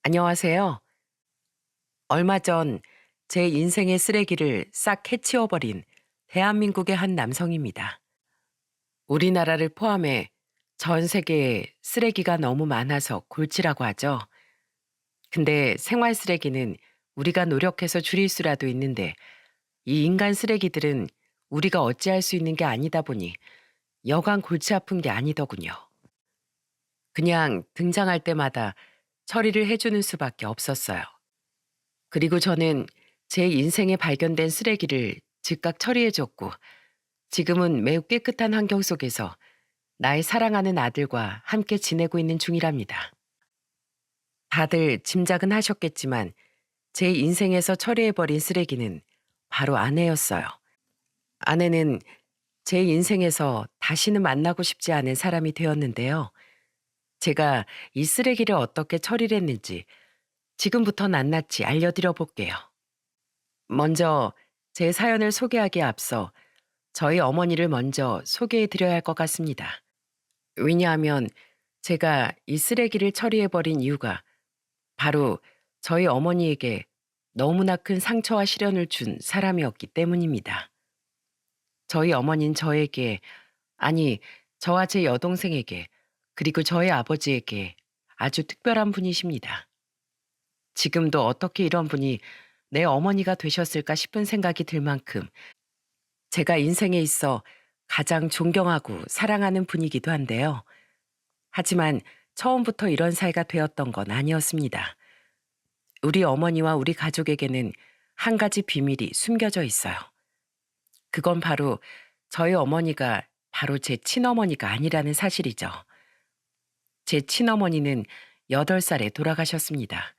안녕하세요. 얼마 전 제 인생의 쓰레기를 싹 해치워버린 대한민국의 한 남성입니다. 우리나라를 포함해 전 세계에 쓰레기가 너무 많아서 골치라고 하죠. 근데 생활 쓰레기는 우리가 노력해서 줄일 수라도 있는데 이 인간 쓰레기들은 우리가 어찌할 수 있는 게 아니다 보니 여간 골치 아픈 게 아니더군요. 그냥 등장할 때마다 처리를 해주는 수밖에 없었어요. 그리고 저는 제 인생에 발견된 쓰레기를 즉각 처리해줬고 지금은 매우 깨끗한 환경 속에서 나의 사랑하는 아들과 함께 지내고 있는 중이랍니다. 다들 짐작은 하셨겠지만 제 인생에서 처리해버린 쓰레기는 바로 아내였어요. 아내는 제 인생에서 다시는 만나고 싶지 않은 사람이 되었는데요. 제가 이 쓰레기를 어떻게 처리를 했는지 지금부터 낱낱이 알려드려 볼게요. 먼저 제 사연을 소개하기에 앞서 저희 어머니를 먼저 소개해 드려야 할 것 같습니다. 왜냐하면 제가 이 쓰레기를 처리해버린 이유가 바로 저희 어머니에게 너무나 큰 상처와 시련을 준 사람이었기 때문입니다. 저희 어머니는 저에게, 아니, 저와 제 여동생에게, 그리고 저희 아버지에게 아주 특별한 분이십니다. 지금도 어떻게 이런 분이 내 어머니가 되셨을까 싶은 생각이 들 만큼 제가 인생에 있어 가장 존경하고 사랑하는 분이기도 한데요. 하지만 처음부터 이런 사이가 되었던 건 아니었습니다. 우리 어머니와 우리 가족에게는 한 가지 비밀이 숨겨져 있어요. 그건 바로 저희 어머니가 바로 제 친어머니가 아니라는 사실이죠. 제 친어머니는 8살에 돌아가셨습니다.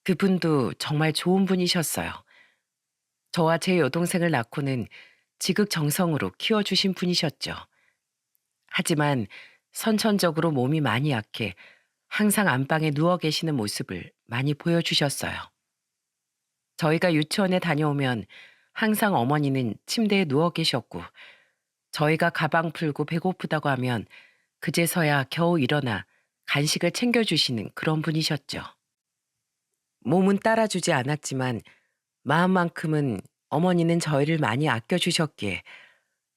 그분도 정말 좋은 분이셨어요. 저와 제 여동생을 낳고는 지극정성으로 키워주신 분이셨죠. 하지만 선천적으로 몸이 많이 약해 항상 안방에 누워 계시는 모습을 많이 보여주셨어요. 저희가 유치원에 다녀오면 항상 어머니는 침대에 누워 계셨고 저희가 가방 풀고 배고프다고 하면 그제서야 겨우 일어나 간식을 챙겨주시는 그런 분이셨죠. 몸은 따라주지 않았지만 마음만큼은 어머니는 저희를 많이 아껴주셨기에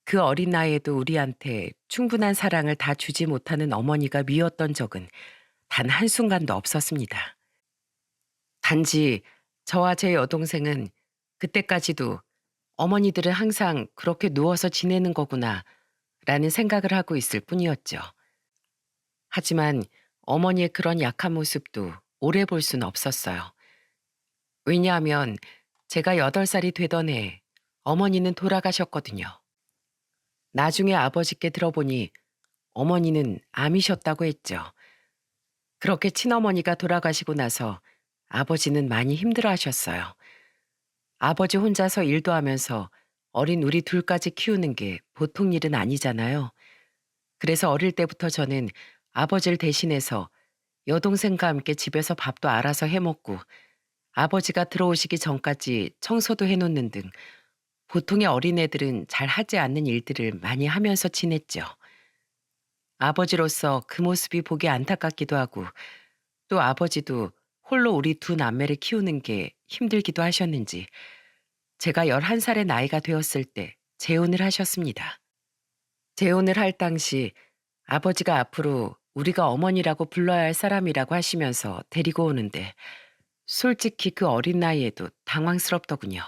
그 어린 나이에도 우리한테 충분한 사랑을 다 주지 못하는 어머니가 미웠던 적은 단 한순간도 없었습니다. 단지 저와 제 여동생은 그때까지도 어머니들은 항상 그렇게 누워서 지내는 거구나 라는 생각을 하고 있을 뿐이었죠. 하지만 어머니의 그런 약한 모습도 오래 볼 수는 없었어요. 왜냐하면 제가 8살이 되던 해 어머니는 돌아가셨거든요. 나중에 아버지께 들어보니 어머니는 암이셨다고 했죠. 그렇게 친어머니가 돌아가시고 나서 아버지는 많이 힘들어 하셨어요. 아버지 혼자서 일도 하면서 어린 우리 둘까지 키우는 게 보통 일은 아니잖아요. 그래서 어릴 때부터 저는 아버지를 대신해서 여동생과 함께 집에서 밥도 알아서 해먹고 아버지가 들어오시기 전까지 청소도 해놓는 등 보통의 어린애들은 잘 하지 않는 일들을 많이 하면서 지냈죠. 아버지로서 그 모습이 보기 안타깝기도 하고 또 아버지도 홀로 우리 두 남매를 키우는 게 힘들기도 하셨는지 제가 11살의 나이가 되었을 때 재혼을 하셨습니다. 재혼을 할 당시 아버지가 앞으로 우리가 어머니라고 불러야 할 사람이라고 하시면서 데리고 오는데 솔직히 그 어린 나이에도 당황스럽더군요.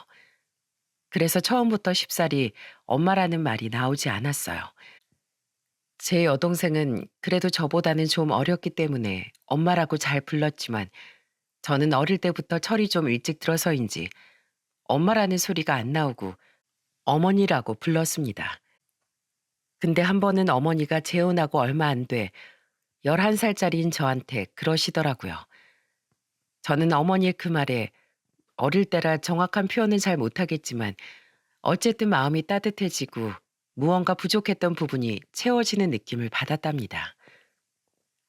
그래서 처음부터 쉽사리 엄마라는 말이 나오지 않았어요. 제 여동생은 그래도 저보다는 좀 어렸기 때문에 엄마라고 잘 불렀지만 저는 어릴 때부터 철이 좀 일찍 들어서인지 엄마라는 소리가 안 나오고 어머니라고 불렀습니다. 근데 한 번은 어머니가 재혼하고 얼마 안 돼 11살짜리인 저한테 그러시더라고요. 저는 어머니의 그 말에 어릴 때라 정확한 표현은 잘 못하겠지만 어쨌든 마음이 따뜻해지고 무언가 부족했던 부분이 채워지는 느낌을 받았답니다.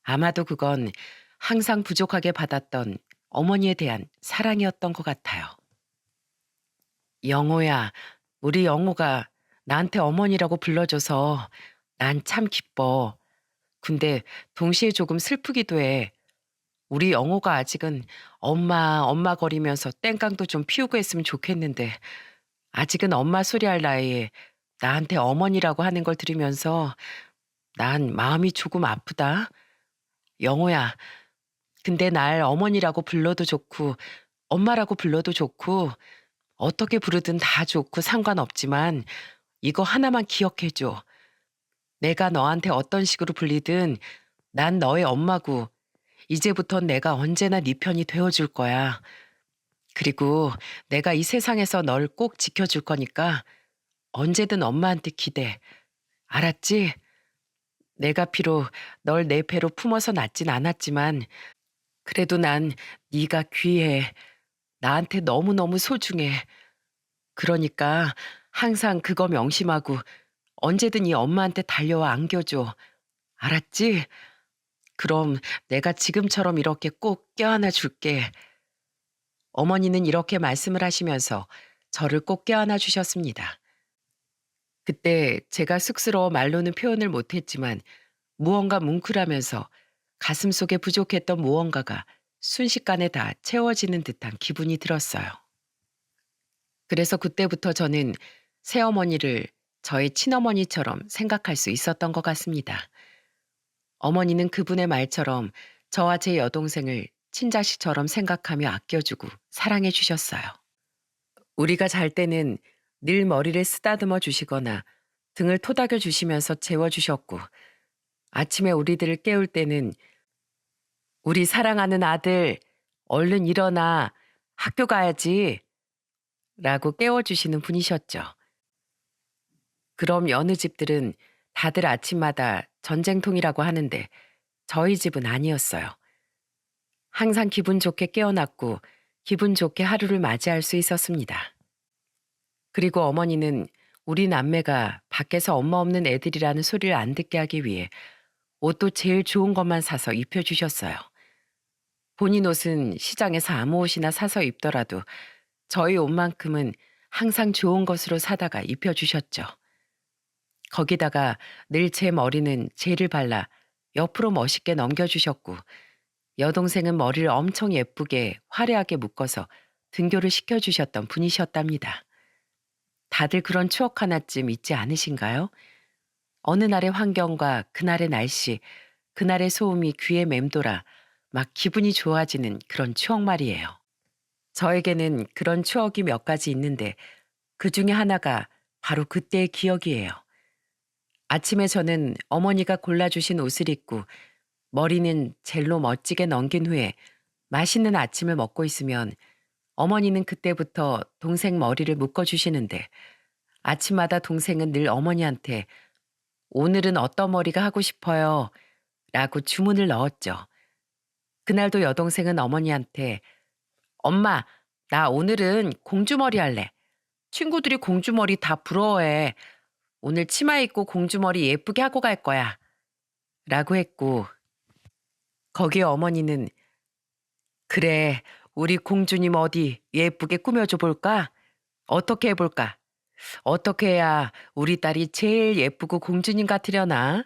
아마도 그건 항상 부족하게 받았던 어머니에 대한 사랑이었던 것 같아요. 영호야, 우리 영호가 나한테 어머니라고 불러줘서 난 참 기뻐. 근데 동시에 조금 슬프기도 해. 우리 영호가 아직은 엄마, 엄마 거리면서 땡깡도 좀 피우고 했으면 좋겠는데 아직은 엄마 소리할 나이에 나한테 어머니라고 하는 걸 들으면서 난 마음이 조금 아프다. 영호야, 근데 날 어머니라고 불러도 좋고 엄마라고 불러도 좋고 어떻게 부르든 다 좋고 상관없지만 이거 하나만 기억해줘. 내가 너한테 어떤 식으로 불리든 난 너의 엄마고 이제부턴 내가 언제나 네 편이 되어줄 거야. 그리고 내가 이 세상에서 널 꼭 지켜줄 거니까 언제든 엄마한테 기대. 알았지? 내가 비록 널 내 배로 품어서 낳진 않았지만 그래도 난 네가 귀해. 나한테 너무너무 소중해. 그러니까 항상 그거 명심하고 언제든 이 엄마한테 달려와 안겨줘. 알았지? 그럼 내가 지금처럼 이렇게 꼭 껴안아 줄게. 어머니는 이렇게 말씀을 하시면서 저를 꼭 껴안아 주셨습니다. 그때 제가 쑥스러워 말로는 표현을 못했지만 무언가 뭉클하면서 가슴속에 부족했던 무언가가 순식간에 다 채워지는 듯한 기분이 들었어요. 그래서 그때부터 저는 새어머니를 저의 친어머니처럼 생각할 수 있었던 것 같습니다. 어머니는 그분의 말처럼 저와 제 여동생을 친자식처럼 생각하며 아껴주고 사랑해 주셨어요. 우리가 잘 때는 늘 머리를 쓰다듬어 주시거나 등을 토닥여 주시면서 재워주셨고 아침에 우리들을 깨울 때는 우리 사랑하는 아들 얼른 일어나 학교 가야지 라고 깨워주시는 분이셨죠. 그럼 여느 집들은 다들 아침마다 전쟁통이라고 하는데 저희 집은 아니었어요. 항상 기분 좋게 깨어났고 기분 좋게 하루를 맞이할 수 있었습니다. 그리고 어머니는 우리 남매가 밖에서 엄마 없는 애들이라는 소리를 안 듣게 하기 위해 옷도 제일 좋은 것만 사서 입혀주셨어요. 본인 옷은 시장에서 아무 옷이나 사서 입더라도 저희 옷만큼은 항상 좋은 것으로 사다가 입혀주셨죠. 거기다가 늘 제 머리는 젤을 발라 옆으로 멋있게 넘겨주셨고 여동생은 머리를 엄청 예쁘게 화려하게 묶어서 등교를 시켜주셨던 분이셨답니다. 다들 그런 추억 하나쯤 있지 않으신가요? 어느 날의 환경과 그날의 날씨, 그날의 소음이 귀에 맴돌아 막 기분이 좋아지는 그런 추억 말이에요. 저에게는 그런 추억이 몇 가지 있는데 그 중에 하나가 바로 그때의 기억이에요. 아침에 저는 어머니가 골라주신 옷을 입고 머리는 젤로 멋지게 넘긴 후에 맛있는 아침을 먹고 있으면 어머니는 그때부터 동생 머리를 묶어주시는데 아침마다 동생은 늘 어머니한테 오늘은 어떤 머리가 하고 싶어요? 라고 주문을 넣었죠. 그날도 여동생은 어머니한테 엄마, 나 오늘은 공주머리 할래. 친구들이 공주머리 다 부러워해. 오늘 치마 입고 공주머리 예쁘게 하고 갈 거야. 라고 했고 거기에 어머니는 그래, 우리 공주님 어디 예쁘게 꾸며줘 볼까? 어떻게 해볼까? 어떻게 해야 우리 딸이 제일 예쁘고 공주님 같으려나?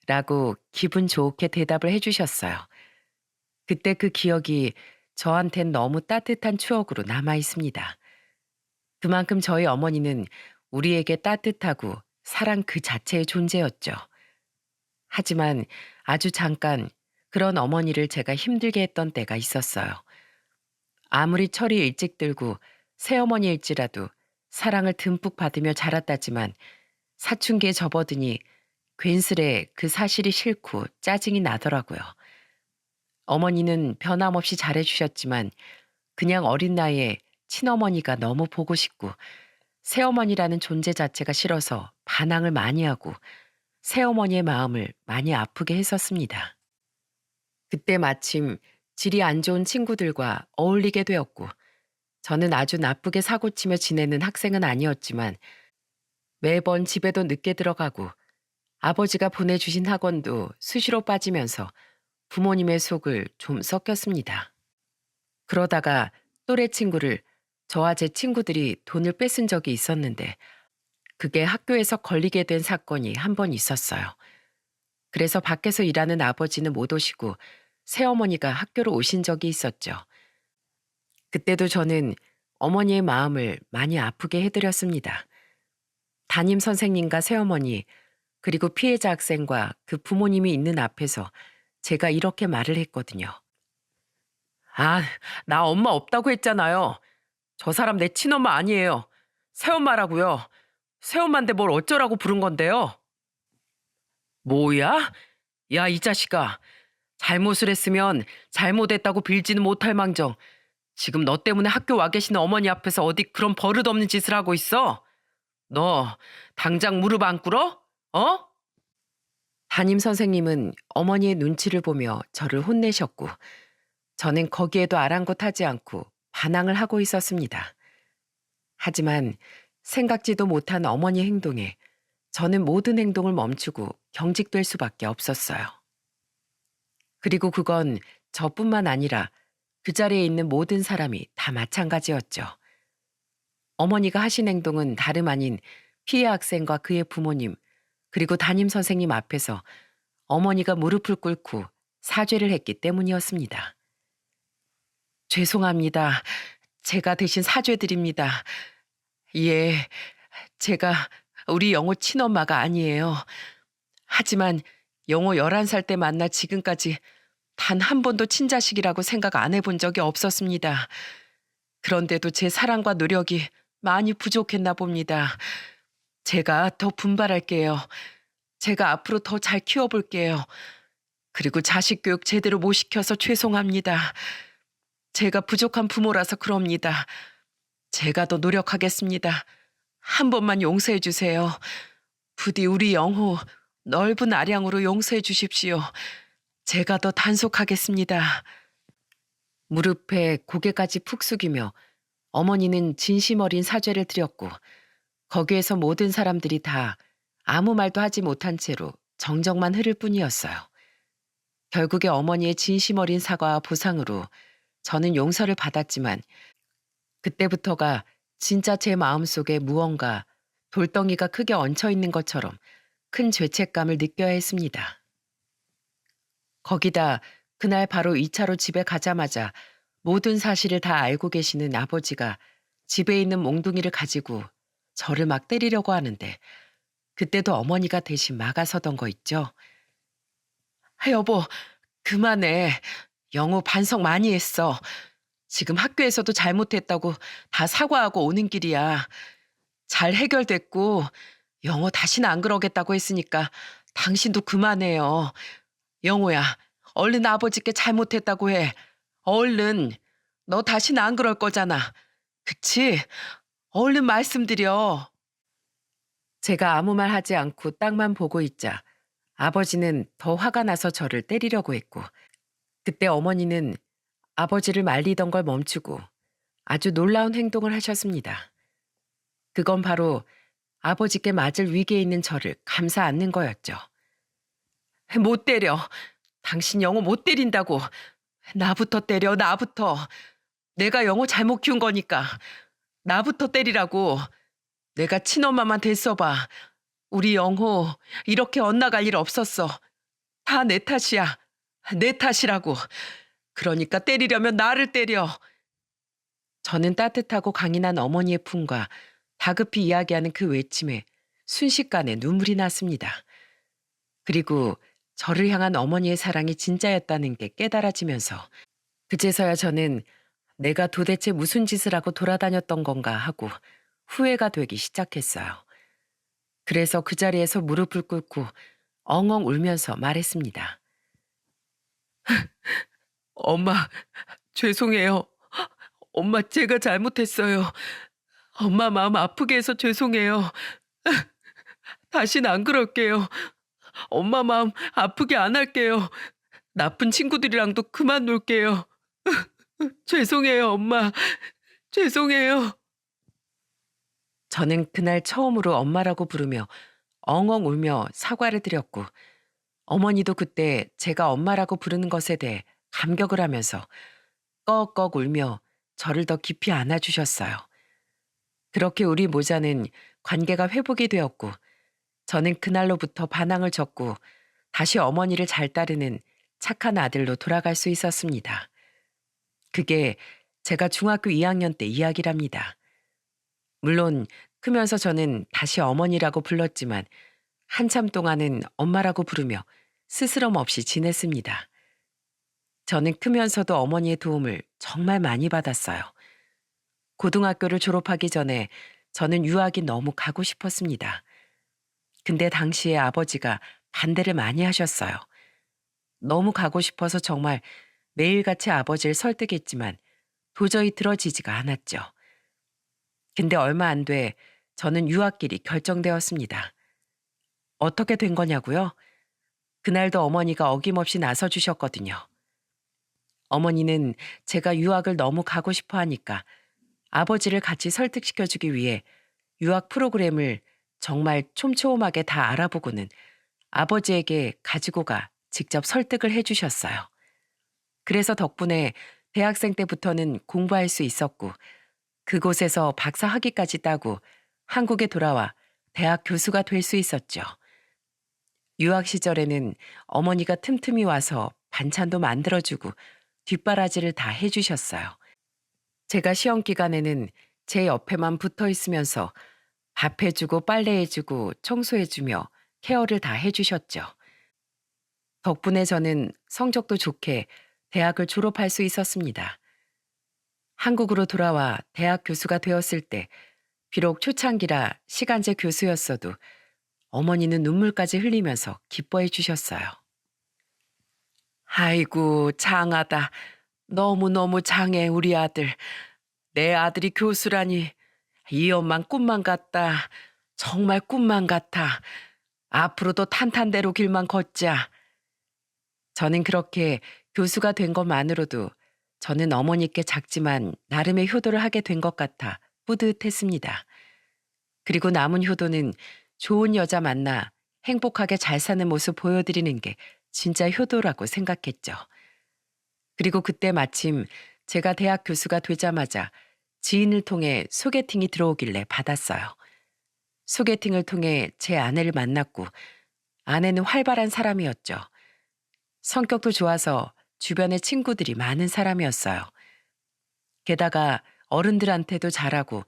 라고 기분 좋게 대답을 해주셨어요. 그때 그 기억이 저한텐 너무 따뜻한 추억으로 남아 있습니다. 그만큼 저희 어머니는 우리에게 따뜻하고 사랑 그 자체의 존재였죠. 하지만 아주 잠깐 그런 어머니를 제가 힘들게 했던 때가 있었어요. 아무리 철이 일찍 들고 새어머니일지라도 사랑을 듬뿍 받으며 자랐다지만 사춘기에 접어드니 괜스레 그 사실이 싫고 짜증이 나더라고요. 어머니는 변함없이 잘해주셨지만 그냥 어린 나이에 친어머니가 너무 보고 싶고 새어머니라는 존재 자체가 싫어서 반항을 많이 하고 새어머니의 마음을 많이 아프게 했었습니다. 그때 마침 질이 안 좋은 친구들과 어울리게 되었고 저는 아주 나쁘게 사고치며 지내는 학생은 아니었지만 매번 집에도 늦게 들어가고 아버지가 보내주신 학원도 수시로 빠지면서 부모님의 속을 좀 썩혔습니다. 그러다가 또래 친구를 저와 제 친구들이 돈을 뺏은 적이 있었는데 그게 학교에서 걸리게 된 사건이 한 번 있었어요. 그래서 밖에서 일하는 아버지는 못 오시고 새어머니가 학교로 오신 적이 있었죠. 그때도 저는 어머니의 마음을 많이 아프게 해드렸습니다. 담임 선생님과 새어머니, 그리고 피해자 학생과 그 부모님이 있는 앞에서 제가 이렇게 말을 했거든요. 아, 나 엄마 없다고 했잖아요. 저 사람 내 친엄마 아니에요. 새엄마라고요. 새엄마인데 뭘 어쩌라고 부른 건데요. 뭐야? 야, 이 자식아. 잘못을 했으면 잘못했다고 빌지는 못할 망정. 지금 너 때문에 학교 와 계시는 어머니 앞에서 어디 그런 버릇없는 짓을 하고 있어? 너 당장 무릎 안 꿇어? 어? 담임 선생님은 어머니의 눈치를 보며 저를 혼내셨고 저는 거기에도 아랑곳하지 않고 반항을 하고 있었습니다. 하지만 생각지도 못한 어머니 행동에 저는 모든 행동을 멈추고 경직될 수밖에 없었어요. 그리고 그건 저뿐만 아니라 그 자리에 있는 모든 사람이 다 마찬가지였죠. 어머니가 하신 행동은 다름 아닌 피해 학생과 그의 부모님, 그리고 담임 선생님 앞에서 어머니가 무릎을 꿇고 사죄를 했기 때문이었습니다. 죄송합니다. 제가 대신 사죄드립니다. 예, 제가 우리 영호 친엄마가 아니에요. 하지만 영호 11살 때 만나 지금까지 단 한 번도 친자식이라고 생각 안 해본 적이 없었습니다. 그런데도 제 사랑과 노력이 많이 부족했나 봅니다. 제가 더 분발할게요. 제가 앞으로 더 잘 키워볼게요. 그리고 자식 교육 제대로 못 시켜서 죄송합니다. 제가 부족한 부모라서 그럽니다. 제가 더 노력하겠습니다. 한 번만 용서해 주세요. 부디 우리 영호 넓은 아량으로 용서해 주십시오. 제가 더 단속하겠습니다. 무릎에 고개까지 푹 숙이며 어머니는 진심 어린 사죄를 드렸고 거기에서 모든 사람들이 다 아무 말도 하지 못한 채로 정적만 흐를 뿐이었어요. 결국에 어머니의 진심 어린 사과와 보상으로 저는 용서를 받았지만 그때부터가 진짜 제 마음속에 무언가 돌덩이가 크게 얹혀 있는 것처럼 큰 죄책감을 느껴야 했습니다. 거기다 그날 바로 2차로 집에 가자마자 모든 사실을 다 알고 계시는 아버지가 집에 있는 몽둥이를 가지고 저를 막 때리려고 하는데 그때도 어머니가 대신 막아서던 거 있죠. 여보, 그만해. 영호 반성 많이 했어. 지금 학교에서도 잘못했다고 다 사과하고 오는 길이야. 잘 해결됐고 영호 다시는 안 그러겠다고 했으니까 당신도 그만해요. 영호야, 얼른 아버지께 잘못했다고 해. 얼른. 너 다시는 안 그럴 거잖아. 그치? 얼른 말씀드려. 제가 아무 말 하지 않고 땅만 보고 있자 아버지는 더 화가 나서 저를 때리려고 했고 그때 어머니는 아버지를 말리던 걸 멈추고 아주 놀라운 행동을 하셨습니다. 그건 바로 아버지께 맞을 위기에 있는 저를 감싸 안는 거였죠. 못 때려. 당신 영호 못 때린다고. 나부터 때려, 나부터. 내가 영호 잘못 키운 거니까. 나부터 때리라고. 내가 친엄마만 됐어봐. 우리 영호 이렇게 엇나갈 일 없었어. 다 내 탓이야. 내 탓이라고. 그러니까 때리려면 나를 때려. 저는 따뜻하고 강인한 어머니의 품과 다급히 이야기하는 그 외침에 순식간에 눈물이 났습니다. 그리고 저를 향한 어머니의 사랑이 진짜였다는 게 깨달아지면서 그제서야 저는 내가 도대체 무슨 짓을 하고 돌아다녔던 건가 하고 후회가 되기 시작했어요. 그래서 그 자리에서 무릎을 꿇고 엉엉 울면서 말했습니다. 엄마, 죄송해요. 엄마, 제가 잘못했어요. 엄마 마음 아프게 해서 죄송해요. 다신 안 그럴게요. 엄마 마음 아프게 안 할게요. 나쁜 친구들이랑도 그만 놀게요. 죄송해요, 엄마. 죄송해요. 저는 그날 처음으로 엄마라고 부르며 엉엉 울며 사과를 드렸고 어머니도 그때 제가 엄마라고 부르는 것에 대해 감격을 하면서 꺽꺽 울며 저를 더 깊이 안아주셨어요. 그렇게 우리 모자는 관계가 회복이 되었고 저는 그날로부터 반항을 접고 다시 어머니를 잘 따르는 착한 아들로 돌아갈 수 있었습니다. 그게 제가 중학교 2학년 때 이야기랍니다. 물론 크면서 저는 다시 어머니라고 불렀지만 한참 동안은 엄마라고 부르며 스스럼 없이 지냈습니다. 저는 크면서도 어머니의 도움을 정말 많이 받았어요. 고등학교를 졸업하기 전에 저는 유학이 너무 가고 싶었습니다. 근데 당시에 아버지가 반대를 많이 하셨어요. 너무 가고 싶어서 정말 매일같이 아버지를 설득했지만 도저히 들어지지가 않았죠. 근데 얼마 안 돼 저는 유학길이 결정되었습니다. 어떻게 된 거냐고요? 그날도 어머니가 어김없이 나서 주셨거든요. 어머니는 제가 유학을 너무 가고 싶어 하니까 아버지를 같이 설득시켜주기 위해 유학 프로그램을 정말 촘촘하게 다 알아보고는 아버지에게 가지고 가 직접 설득을 해주셨어요. 그래서 덕분에 대학생 때부터는 공부할 수 있었고 그곳에서 박사 학위까지 따고 한국에 돌아와 대학 교수가 될 수 있었죠. 유학 시절에는 어머니가 틈틈이 와서 반찬도 만들어주고 뒷바라지를 다 해주셨어요. 제가 시험 기간에는 제 옆에만 붙어 있으면서 밥 해주고 빨래해주고 청소해주며 케어를 다 해주셨죠. 덕분에 저는 성적도 좋게 대학을 졸업할 수 있었습니다. 한국으로 돌아와 대학 교수가 되었을 때 비록 초창기라 시간제 교수였어도 어머니는 눈물까지 흘리면서 기뻐해 주셨어요. 아이고, 장하다. 너무너무 장해, 우리 아들. 내 아들이 교수라니. 이 엄만 꿈만 같다. 정말 꿈만 같아. 앞으로도 탄탄대로 길만 걷자. 저는 그렇게 교수가 된 것만으로도 저는 어머니께 작지만 나름의 효도를 하게 된 것 같아 뿌듯했습니다. 그리고 남은 효도는 좋은 여자 만나 행복하게 잘 사는 모습 보여드리는 게 진짜 효도라고 생각했죠. 그리고 그때 마침 제가 대학 교수가 되자마자 지인을 통해 소개팅이 들어오길래 받았어요. 소개팅을 통해 제 아내를 만났고 아내는 활발한 사람이었죠. 성격도 좋아서 주변에 친구들이 많은 사람이었어요. 게다가 어른들한테도 잘하고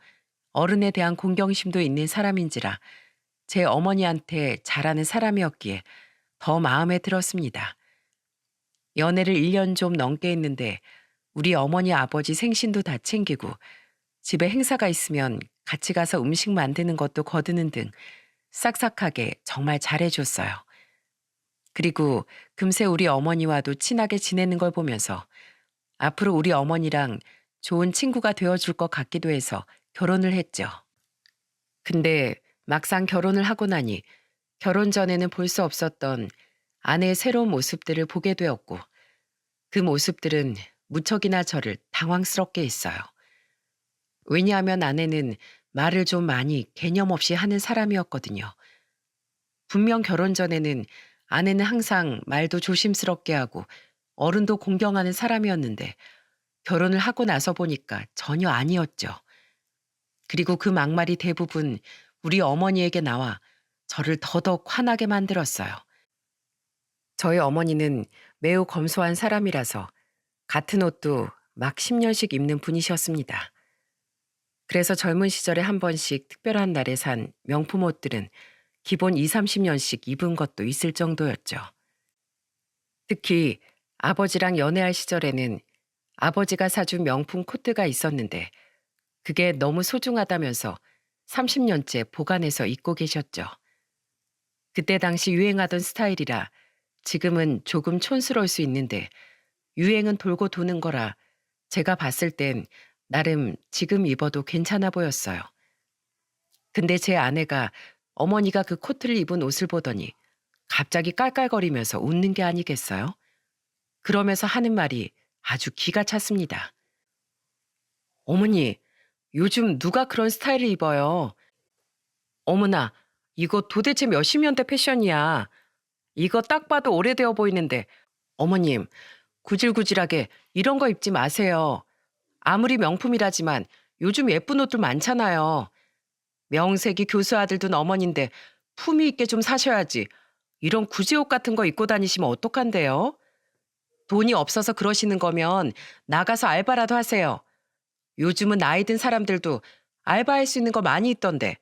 어른에 대한 공경심도 있는 사람인지라 제 어머니한테 잘하는 사람이었기에 더 마음에 들었습니다. 연애를 1년 좀 넘게 했는데 우리 어머니 아버지 생신도 다 챙기고 집에 행사가 있으면 같이 가서 음식 만드는 것도 거드는 등 싹싹하게 정말 잘해줬어요. 그리고 금세 우리 어머니와도 친하게 지내는 걸 보면서 앞으로 우리 어머니랑 좋은 친구가 되어줄 것 같기도 해서 결혼을 했죠. 근데 막상 결혼을 하고 나니 결혼 전에는 볼 수 없었던 아내의 새로운 모습들을 보게 되었고 그 모습들은 무척이나 저를 당황스럽게 했어요. 왜냐하면 아내는 말을 좀 많이 개념 없이 하는 사람이었거든요. 분명 결혼 전에는 아내는 항상 말도 조심스럽게 하고 어른도 공경하는 사람이었는데 결혼을 하고 나서 보니까 전혀 아니었죠. 그리고 그 막말이 대부분 우리 어머니에게 나와 저를 더더욱 화나게 만들었어요. 저희 어머니는 매우 검소한 사람이라서 같은 옷도 막 10년씩 입는 분이셨습니다. 그래서 젊은 시절에 한 번씩 특별한 날에 산 명품 옷들은 기본 2, 30년씩 입은 것도 있을 정도였죠. 특히 아버지랑 연애할 시절에는 아버지가 사준 명품 코트가 있었는데 그게 너무 소중하다면서 30년째 보관해서 입고 계셨죠. 그때 당시 유행하던 스타일이라 지금은 조금 촌스러울 수 있는데 유행은 돌고 도는 거라 제가 봤을 땐 나름 지금 입어도 괜찮아 보였어요. 근데 제 아내가 어머니가 그 코트를 입은 옷을 보더니 갑자기 깔깔거리면서 웃는 게 아니겠어요? 그러면서 하는 말이 아주 기가 찼습니다. 어머니, 요즘 누가 그런 스타일을 입어요? 어머나, 이거 도대체 몇십 년대 패션이야. 이거 딱 봐도 오래되어 보이는데, 어머님, 구질구질하게 이런 거 입지 마세요. 아무리 명품이라지만 요즘 예쁜 옷들 많잖아요. 명색이 교수 아들 둔 어머니인데 품위 있게 좀 사셔야지. 이런 구지옷 같은 거 입고 다니시면 어떡한데요? 돈이 없어서 그러시는 거면 나가서 알바라도 하세요. 요즘은 나이 든 사람들도 알바할 수 있는 거 많이 있던데.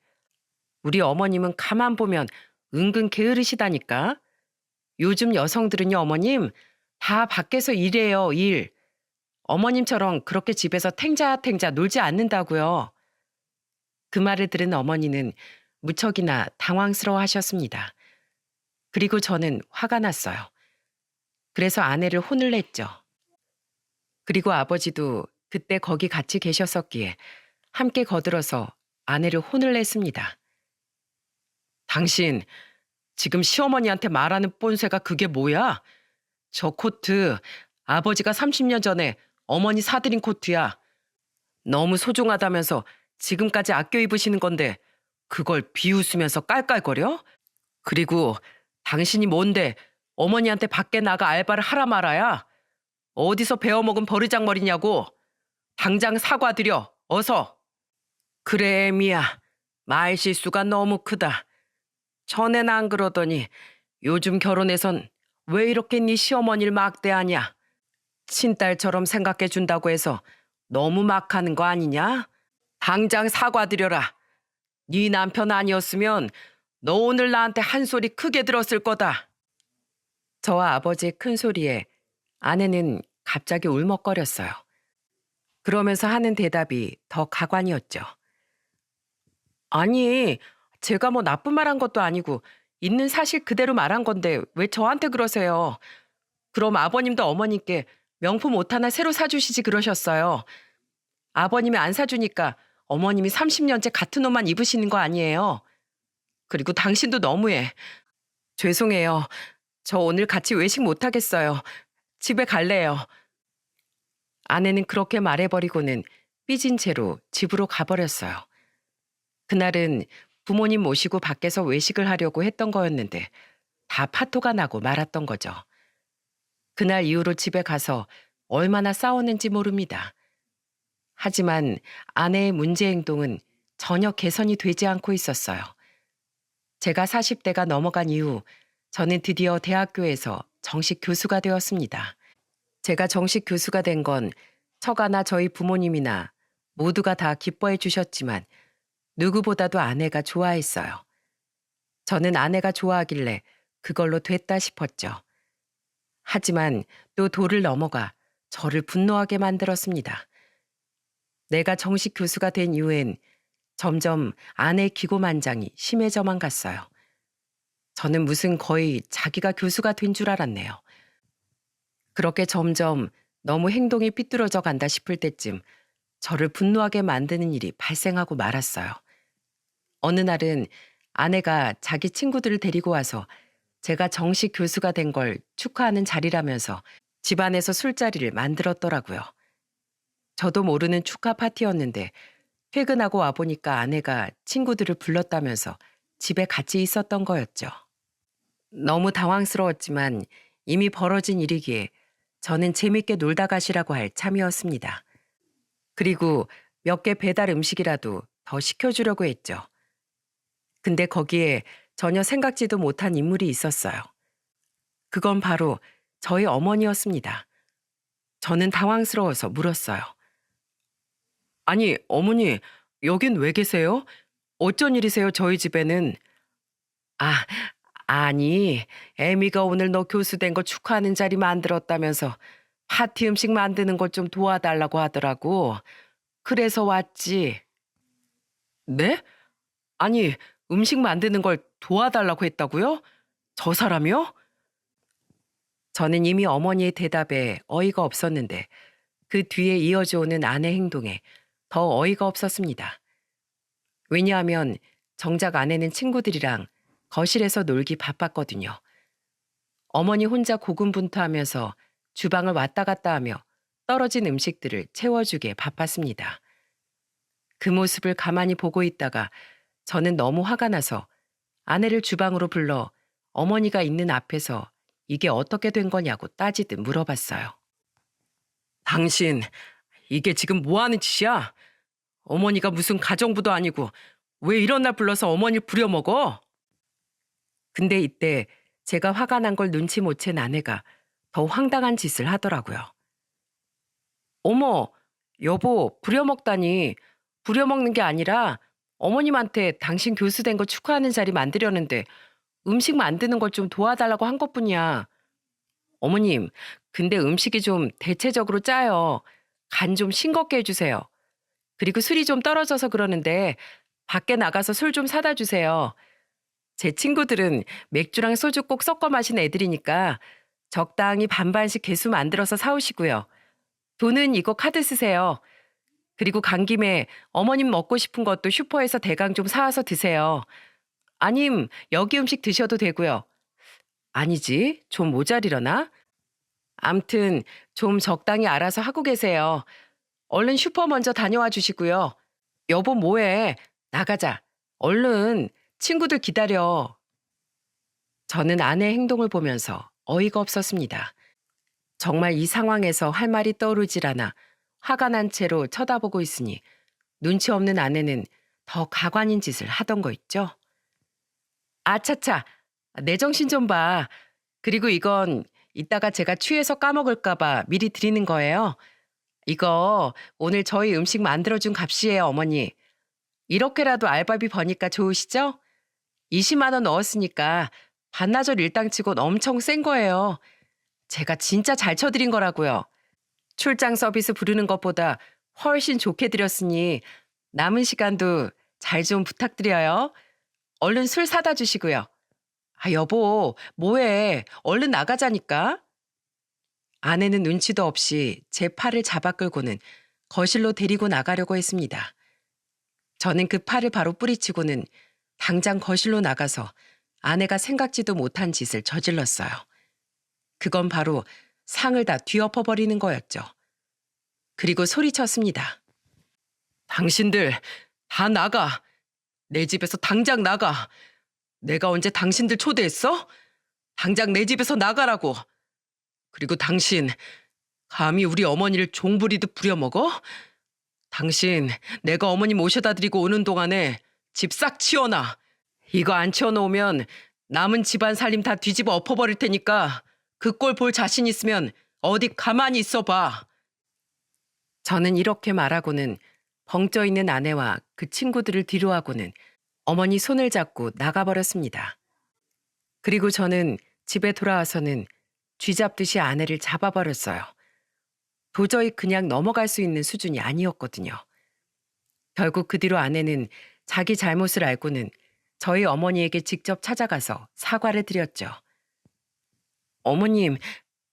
우리 어머님은 가만 보면 은근 게으르시다니까. 요즘 여성들은요, 어머님, 다 밖에서 일해요, 일. 어머님처럼 그렇게 집에서 탱자탱자 놀지 않는다고요. 그 말을 들은 어머니는 무척이나 당황스러워 하셨습니다. 그리고 저는 화가 났어요. 그래서 아내를 혼을 냈죠. 그리고 아버지도 그때 거기 같이 계셨었기에 함께 거들어서 아내를 혼을 냈습니다. 당신, 지금 시어머니한테 말하는 뽐새가 그게 뭐야? 저 코트, 아버지가 30년 전에 어머니 사드린 코트야. 너무 소중하다면서 지금까지 아껴 입으시는 건데 그걸 비웃으면서 깔깔거려? 그리고 당신이 뭔데 어머니한테 밖에 나가 알바를 하라 말아야? 어디서 배워먹은 버르장머리냐고. 당장 사과드려, 어서. 그래, 미야. 말실수가 너무 크다. 전엔 안 그러더니 요즘 결혼해선 왜 이렇게 네 시어머니를 막대하냐? 친딸처럼 생각해준다고 해서 너무 막하는 거 아니냐? 당장 사과드려라. 네 남편 아니었으면 너 오늘 나한테 한 소리 크게 들었을 거다. 저와 아버지의 큰 소리에 아내는 갑자기 울먹거렸어요. 그러면서 하는 대답이 더 가관이었죠. 아니, 제가 뭐 나쁜 말 한 것도 아니고 있는 사실 그대로 말한 건데 왜 저한테 그러세요? 그럼 아버님도 어머님께 명품 옷 하나 새로 사주시지 그러셨어요. 아버님이 안 사주니까 어머님이 30년째 같은 옷만 입으시는 거 아니에요? 그리고 당신도 너무해. 죄송해요. 저 오늘 같이 외식 못 하겠어요. 집에 갈래요. 아내는 그렇게 말해버리고는 삐진 채로 집으로 가버렸어요. 그날은 부모님 모시고 밖에서 외식을 하려고 했던 거였는데 다 파토가 나고 말았던 거죠. 그날 이후로 집에 가서 얼마나 싸웠는지 모릅니다. 하지만 아내의 문제 행동은 전혀 개선이 되지 않고 있었어요. 제가 40대가 넘어간 이후 저는 드디어 대학교에서 정식 교수가 되었습니다. 제가 정식 교수가 된 건 처가나 저희 부모님이나 모두가 다 기뻐해 주셨지만 누구보다도 아내가 좋아했어요. 저는 아내가 좋아하길래 그걸로 됐다 싶었죠. 하지만 또 도를 넘어가 저를 분노하게 만들었습니다. 내가 정식 교수가 된 이후엔 점점 아내의 기고만장이 심해져만 갔어요. 저는 무슨 거의 자기가 교수가 된 줄 알았네요. 그렇게 점점 너무 행동이 삐뚤어져 간다 싶을 때쯤 저를 분노하게 만드는 일이 발생하고 말았어요. 어느 날은 아내가 자기 친구들을 데리고 와서 제가 정식 교수가 된 걸 축하하는 자리라면서 집안에서 술자리를 만들었더라고요. 저도 모르는 축하 파티였는데 퇴근하고 와보니까 아내가 친구들을 불렀다면서 집에 같이 있었던 거였죠. 너무 당황스러웠지만 이미 벌어진 일이기에 저는 재밌게 놀다 가시라고 할 참이었습니다. 그리고 몇 개 배달 음식이라도 더 시켜주려고 했죠. 근데 거기에 전혀 생각지도 못한 인물이 있었어요. 그건 바로 저희 어머니였습니다. 저는 당황스러워서 물었어요. 아니, 어머니, 여긴 왜 계세요? 어쩐 일이세요, 저희 집에는? 아, 아니, 애미가 오늘 너 교수 된 거 축하하는 자리 만들었다면서 파티 음식 만드는 걸 좀 도와달라고 하더라고. 그래서 왔지. 네? 아니, 음식 만드는 걸 도와달라고 했다고요? 저 사람이요? 저는 이미 어머니의 대답에 어이가 없었는데 그 뒤에 이어져 오는 아내 행동에 더 어이가 없었습니다. 왜냐하면 정작 아내는 친구들이랑 거실에서 놀기 바빴거든요. 어머니 혼자 고군분투하면서 주방을 왔다 갔다 하며 떨어진 음식들을 채워주기에 바빴습니다. 그 모습을 가만히 보고 있다가 저는 너무 화가 나서 아내를 주방으로 불러 어머니가 있는 앞에서 이게 어떻게 된 거냐고 따지듯 물어봤어요. 당신, 이게 지금 뭐 하는 짓이야? 어머니가 무슨 가정부도 아니고 왜 이런 날 불러서 어머니를 부려먹어? 근데 이때 제가 화가 난 걸 눈치 못 챈 아내가 더 황당한 짓을 하더라고요. 어머, 여보, 부려먹다니. 부려먹는 게 아니라 어머님한테 당신 교수 된 거 축하하는 자리 만들려는데 음식 만드는 걸 좀 도와달라고 한 것뿐이야. 어머님, 근데 음식이 좀 대체적으로 짜요. 간 좀 싱겁게 해주세요. 그리고 술이 좀 떨어져서 그러는데 밖에 나가서 술 좀 사다 주세요. 제 친구들은 맥주랑 소주 꼭 섞어 마시는 애들이니까 적당히 반반씩 개수 만들어서 사오시고요. 돈은 이거 카드 쓰세요. 그리고 간 김에 어머님 먹고 싶은 것도 슈퍼에서 대강 좀 사와서 드세요. 아님 여기 음식 드셔도 되고요. 아니지, 좀 모자리려나? 암튼 좀 적당히 알아서 하고 계세요. 얼른 슈퍼 먼저 다녀와 주시고요. 여보 뭐해? 나가자. 얼른 친구들 기다려. 저는 아내의 행동을 보면서 어이가 없었습니다. 정말 이 상황에서 할 말이 떠오르질 않아 화가 난 채로 쳐다보고 있으니 눈치 없는 아내는 더 가관인 짓을 하던 거 있죠. 아차차, 내 정신 좀 봐. 그리고 이건 이따가 제가 취해서 까먹을까 봐 미리 드리는 거예요. 이거 오늘 저희 음식 만들어준 값이에요, 어머니. 이렇게라도 알바비 버니까 좋으시죠? 20만 원 넣었으니까 반나절 일당치곤 엄청 센 거예요. 제가 진짜 잘 쳐드린 거라고요. 출장 서비스 부르는 것보다 훨씬 좋게 드렸으니 남은 시간도 잘 좀 부탁드려요. 얼른 술 사다 주시고요. 아, 여보, 뭐해? 얼른 나가자니까. 아내는 눈치도 없이 제 팔을 잡아 끌고는 거실로 데리고 나가려고 했습니다. 저는 그 팔을 바로 뿌리치고는 당장 거실로 나가서 아내가 생각지도 못한 짓을 저질렀어요. 그건 바로 상을 다 뒤엎어버리는 거였죠. 그리고 소리쳤습니다. 당신들 다 나가. 내 집에서 당장 나가. 내가 언제 당신들 초대했어? 당장 내 집에서 나가라고. 그리고 당신 감히 우리 어머니를 종부리듯 부려먹어? 당신 내가 어머니 모셔다 드리고 오는 동안에 집 싹 치워놔. 이거 안 치워놓으면 남은 집안 살림 다 뒤집어 엎어버릴 테니까 그 꼴 볼 자신 있으면 어디 가만히 있어봐. 저는 이렇게 말하고는 벙쪄 있는 아내와 그 친구들을 뒤로하고는 어머니 손을 잡고 나가버렸습니다. 그리고 저는 집에 돌아와서는 쥐잡듯이 아내를 잡아버렸어요. 도저히 그냥 넘어갈 수 있는 수준이 아니었거든요. 결국 그 뒤로 아내는 자기 잘못을 알고는 저희 어머니에게 직접 찾아가서 사과를 드렸죠. 어머님,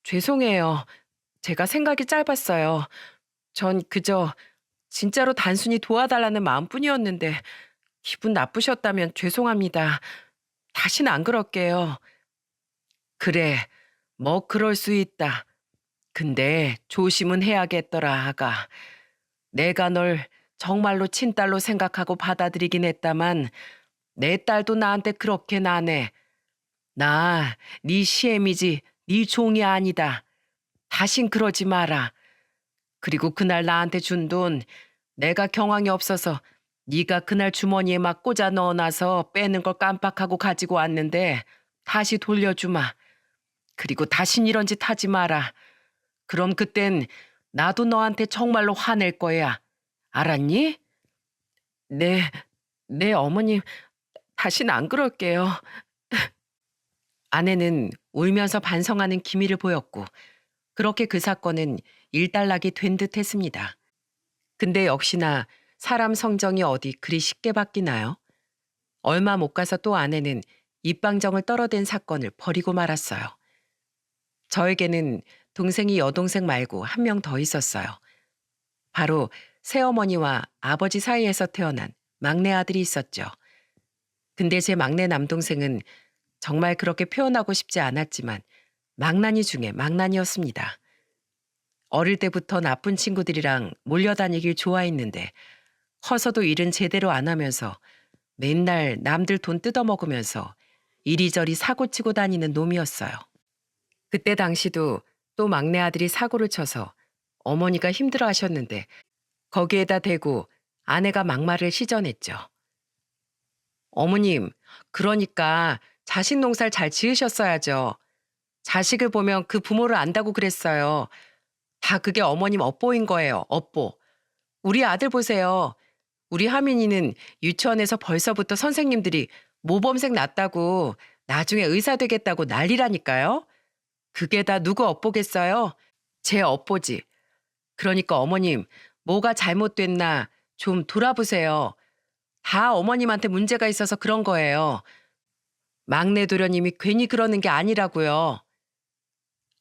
죄송해요. 제가 생각이 짧았어요. 전 그저 진짜로 단순히 도와달라는 마음뿐이었는데 기분 나쁘셨다면 죄송합니다. 다시는 안 그럴게요. 그래, 뭐 그럴 수 있다. 근데 조심은 해야겠더라, 아가. 내가 널 정말로 친딸로 생각하고 받아들이긴 했다만 내 딸도 나한테 그렇게 나네. 나 네 시애미지 네 종이 아니다. 다신 그러지 마라. 그리고 그날 나한테 준 돈 내가 경황이 없어서 네가 그날 주머니에 막 꽂아 넣어놔서 빼는 걸 깜빡하고 가지고 왔는데 다시 돌려주마. 그리고 다신 이런 짓 하지 마라. 그럼 그땐 나도 너한테 정말로 화낼 거야. 알았니? 네, 네 어머님 다신 안 그럴게요. 아내는 울면서 반성하는 기미를 보였고 그렇게 그 사건은 일단락이 된 듯 했습니다. 근데 역시나 사람 성정이 어디 그리 쉽게 바뀌나요? 얼마 못 가서 또 아내는 입방정을 떨어댄 사건을 버리고 말았어요. 저에게는 동생이 여동생 말고 한 명 더 있었어요. 바로 새어머니와 아버지 사이에서 태어난 막내 아들이 있었죠. 근데 제 막내 남동생은 정말 그렇게 표현하고 싶지 않았지만 망나니 중에 망나니였습니다. 어릴 때부터 나쁜 친구들이랑 몰려다니길 좋아했는데 커서도 일은 제대로 안 하면서 맨날 남들 돈 뜯어먹으면서 이리저리 사고치고 다니는 놈이었어요. 그때 당시도 또 막내 아들이 사고를 쳐서 어머니가 힘들어하셨는데 거기에다 대고 아내가 막말을 시전했죠. 어머님, 그러니까 자식 농사를 잘 지으셨어야죠. 자식을 보면 그 부모를 안다고 그랬어요. 다 그게 어머님 업보인 거예요, 업보. 우리 아들 보세요. 우리 하민이는 유치원에서 벌써부터 선생님들이 모범생 낳았다고 나중에 의사 되겠다고 난리라니까요. 그게 다 누구 업보겠어요? 제 업보지. 그러니까 어머님, 뭐가 잘못됐나 좀 돌아보세요. 다 어머님한테 문제가 있어서 그런 거예요. 막내 도련님이 괜히 그러는 게 아니라고요.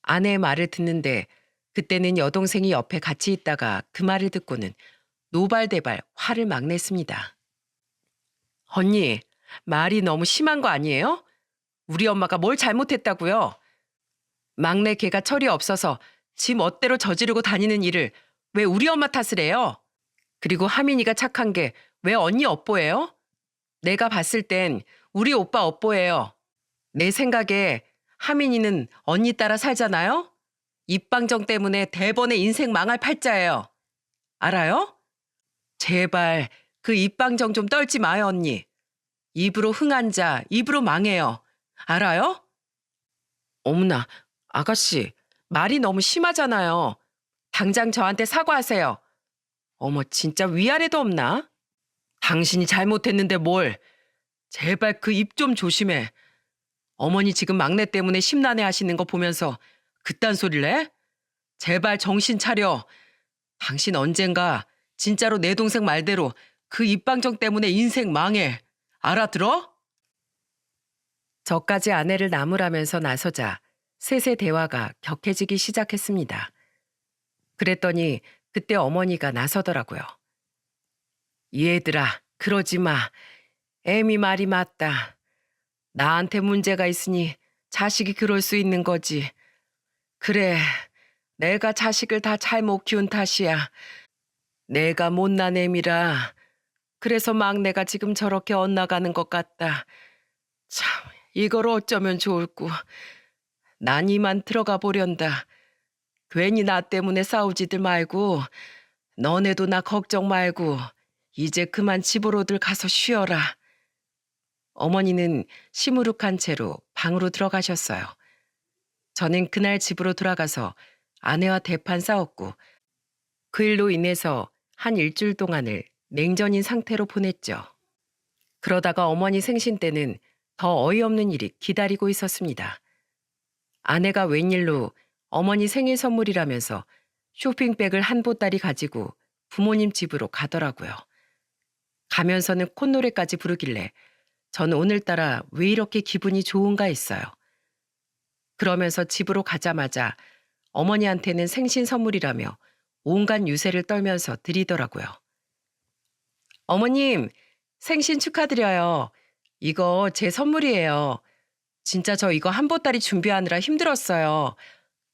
아내의 말을 듣는데 그때는 여동생이 옆에 같이 있다가 그 말을 듣고는 노발대발 화를 막 냈습니다. 언니, 말이 너무 심한 거 아니에요? 우리 엄마가 뭘 잘못했다고요? 막내 걔가 철이 없어서 지 멋대로 저지르고 다니는 일을 왜 우리 엄마 탓을 해요? 그리고 하민이가 착한 게 왜 언니 업보예요? 내가 봤을 땐 우리 오빠 업보예요. 내 생각에 하민이는 언니 따라 살잖아요? 입방정 때문에 대번에 인생 망할 팔자예요. 알아요? 제발 그 입방정 좀 떨지 마요, 언니. 입으로 흥한 자, 입으로 망해요. 알아요? 어머나, 아가씨, 말이 너무 심하잖아요. 당장 저한테 사과하세요. 어머, 진짜 위아래도 없나? 당신이 잘못했는데 뭘. 제발 그 입 좀 조심해. 어머니 지금 막내 때문에 심란해 하시는 거 보면서 그딴 소리를 해? 제발 정신 차려. 당신 언젠가 진짜로 내 동생 말대로 그 입방정 때문에 인생 망해. 알아들어? 저까지 아내를 나무라면서 나서자 셋의 대화가 격해지기 시작했습니다. 그랬더니 그때 어머니가 나서더라고요. 얘들아, 그러지 마. 애미 말이 맞다. 나한테 문제가 있으니 자식이 그럴 수 있는 거지. 그래, 내가 자식을 다 잘못 키운 탓이야. 내가 못난 애미라. 그래서 막내가 지금 저렇게 엇나가는 것 같다. 참, 이걸 어쩌면 좋을꼬. 난 이만 들어가 보련다. 괜히 나 때문에 싸우지들 말고 너네도 나 걱정 말고 이제 그만 집으로들 가서 쉬어라. 어머니는 시무룩한 채로 방으로 들어가셨어요. 저는 그날 집으로 돌아가서 아내와 대판 싸웠고 그 일로 인해서 한 일주일 동안을 냉전인 상태로 보냈죠. 그러다가 어머니 생신 때는 더 어이없는 일이 기다리고 있었습니다. 아내가 웬일로 어머니 생일 선물이라면서 쇼핑백을 한 보따리 가지고 부모님 집으로 가더라고요. 가면서는 콧노래까지 부르길래 저는 오늘따라 왜 이렇게 기분이 좋은가 했어요. 그러면서 집으로 가자마자 어머니한테는 생신 선물이라며 온갖 유세를 떨면서 드리더라고요. 어머님, 생신 축하드려요. 이거 제 선물이에요. 진짜 저 이거 한 보따리 준비하느라 힘들었어요.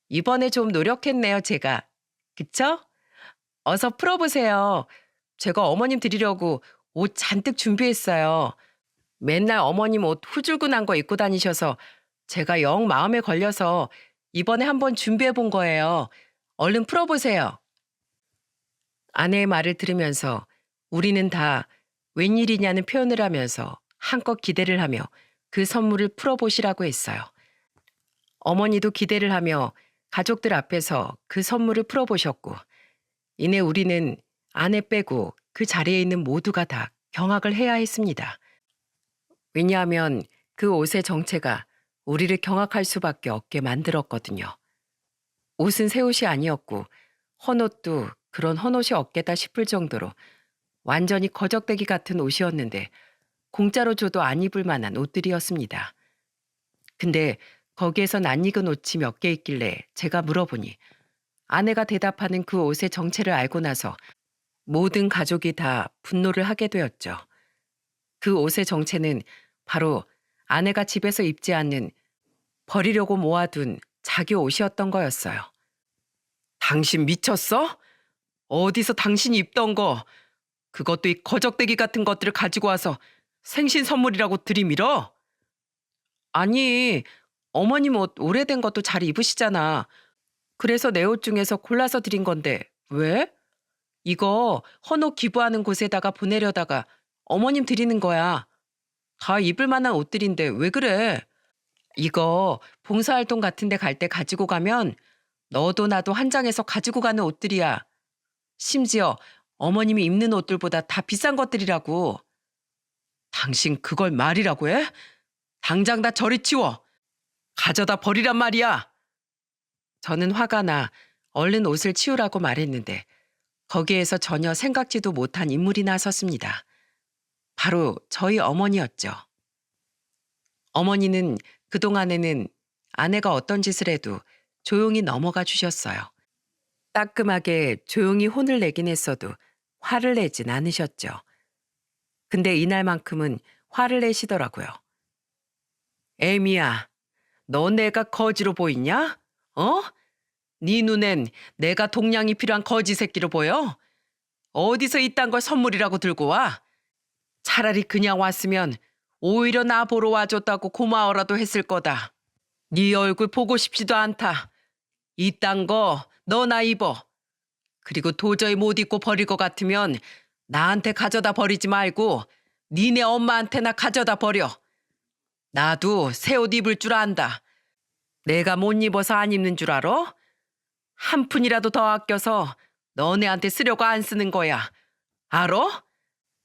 이번에 좀 노력했네요, 제가. 그쵸? 어서 풀어보세요. 제가 어머님 드리려고 옷 잔뜩 준비했어요. 맨날 어머님 옷 후줄근한 거 입고 다니셔서 제가 영 마음에 걸려서 이번에 한번 준비해 본 거예요. 얼른 풀어보세요. 아내의 말을 들으면서 우리는 다 웬일이냐는 표현을 하면서 한껏 기대를 하며 그 선물을 풀어보시라고 했어요. 어머니도 기대를 하며 가족들 앞에서 그 선물을 풀어보셨고 이내 우리는 아내 빼고 그 자리에 있는 모두가 다 경악을 해야 했습니다. 왜냐하면 그 옷의 정체가 우리를 경악할 수밖에 없게 만들었거든요. 옷은 새 옷이 아니었고 헌옷도 그런 헌옷이 없겠다 싶을 정도로 완전히 거적대기 같은 옷이었는데 공짜로 줘도 안 입을 만한 옷들이었습니다. 근데 거기에서 낯익은 옷이 몇 개 있길래 제가 물어보니 아내가 대답하는 그 옷의 정체를 알고 나서 모든 가족이 다 분노를 하게 되었죠. 그 옷의 정체는 바로 아내가 집에서 입지 않는 버리려고 모아둔 자기 옷이었던 거였어요. 당신 미쳤어? 어디서 당신이 입던 거, 그것도 이 거적대기 같은 것들을 가지고 와서 생신 선물이라고 들이밀어? 아니, 어머님 옷 오래된 것도 잘 입으시잖아. 그래서 내 옷 중에서 골라서 드린 건데 왜? 이거 헌옷 기부하는 곳에다가 보내려다가 어머님 드리는 거야. 다 입을 만한 옷들인데 왜 그래? 이거 봉사활동 같은 데 갈 때 가지고 가면 너도 나도 한장에서 가지고 가는 옷들이야. 심지어 어머님이 입는 옷들보다 다 비싼 것들이라고. 당신 그걸 말이라고 해? 당장 다 저리 치워. 가져다 버리란 말이야. 저는 화가 나 얼른 옷을 치우라고 말했는데 거기에서 전혀 생각지도 못한 인물이 나섰습니다. 바로 저희 어머니였죠. 어머니는 그동안에는 아내가 어떤 짓을 해도 조용히 넘어가 주셨어요. 따끔하게 조용히 혼을 내긴 했어도 화를 내진 않으셨죠. 근데 이날만큼은 화를 내시더라고요. 애미야, 너 내가 거지로 보이냐? 어? 네 눈엔 내가 동냥이 필요한 거지 새끼로 보여? 어디서 이딴 걸 선물이라고 들고 와? 차라리 그냥 왔으면 오히려 나 보러 와줬다고 고마워라도 했을 거다. 네 얼굴 보고 싶지도 않다. 이딴 거 너나 입어. 그리고 도저히 못 입고 버릴 것 같으면 나한테 가져다 버리지 말고 니네 엄마한테나 가져다 버려. 나도 새 옷 입을 줄 안다. 내가 못 입어서 안 입는 줄 알아? 한 푼이라도 더 아껴서 너네한테 쓰려고 안 쓰는 거야. 알아?